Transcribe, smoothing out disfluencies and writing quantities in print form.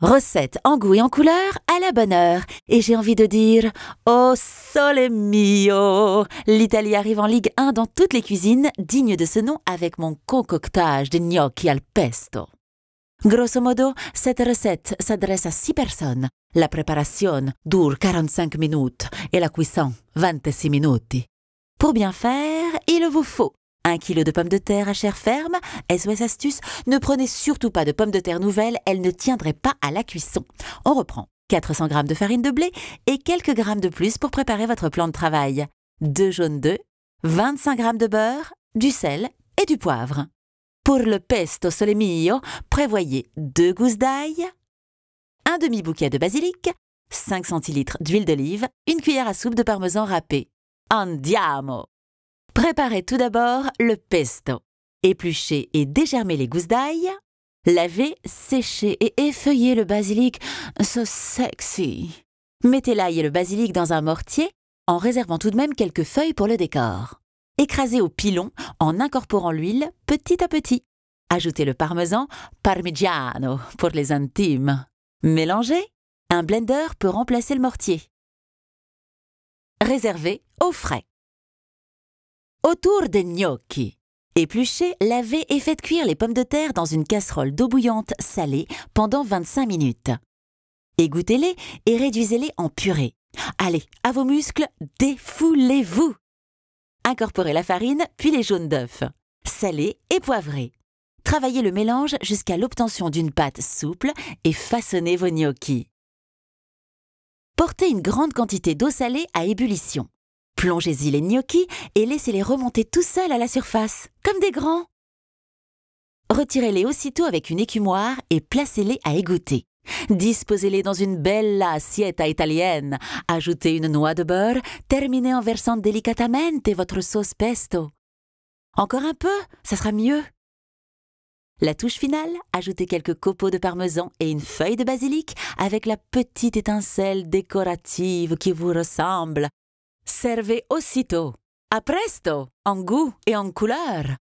Recette en goût et en couleur à la bonne heure. Et j'ai envie de dire « Oh sole mio !» L'Italie arrive en Ligue 1 dans toutes les cuisines, digne de ce nom avec mon concoctage de gnocchi al pesto. Grosso modo, cette recette s'adresse à 6 personnes. La préparation dure 45 minutes et la cuisson 26 minutes. Pour bien faire, il vous faut 1 kg de pommes de terre à chair ferme. SOS astuce, ne prenez surtout pas de pommes de terre nouvelles, elles ne tiendraient pas à la cuisson. On reprend 400 g de farine de blé et quelques grammes de plus pour préparer votre plan de travail. 2 jaunes d'œufs, 25 g de beurre, du sel et du poivre. Pour le pesto sole mio, prévoyez 2 gousses d'ail, un demi-bouquet de basilic, 5 centilitres d'huile d'olive, une cuillère à soupe de parmesan râpé. Andiamo! Préparez tout d'abord le pesto. Épluchez et dégermez les gousses d'ail. Lavez, séchez et effeuillez le basilic. So sexy! Mettez l'ail et le basilic dans un mortier en réservant tout de même quelques feuilles pour le décor. Écrasez au pilon en incorporant l'huile petit à petit. Ajoutez le parmesan, parmigiano pour les intimes. Mélangez. Un blender peut remplacer le mortier. Réservez au frais. Autour des gnocchi. Épluchez, lavez et faites cuire les pommes de terre dans une casserole d'eau bouillante salée pendant 25 minutes. Égouttez-les et réduisez-les en purée. Allez, à vos muscles, défoulez-vous! Incorporez la farine, puis les jaunes d'œufs. Salez et poivrez. Travaillez le mélange jusqu'à l'obtention d'une pâte souple et façonnez vos gnocchis. Portez une grande quantité d'eau salée à ébullition. Plongez-y les gnocchis et laissez-les remonter tout seuls à la surface, comme des grands. Retirez-les aussitôt avec une écumoire et placez-les à égoutter. Disposez-les dans une belle assietta italienne. Ajoutez une noix de beurre, terminez en versant délicatamente votre sauce pesto. Encore un peu, ça sera mieux. La touche finale, ajoutez quelques copeaux de parmesan et une feuille de basilic avec la petite étincelle décorative qui vous ressemble. Servez aussitôt. A presto, en goût et en couleur.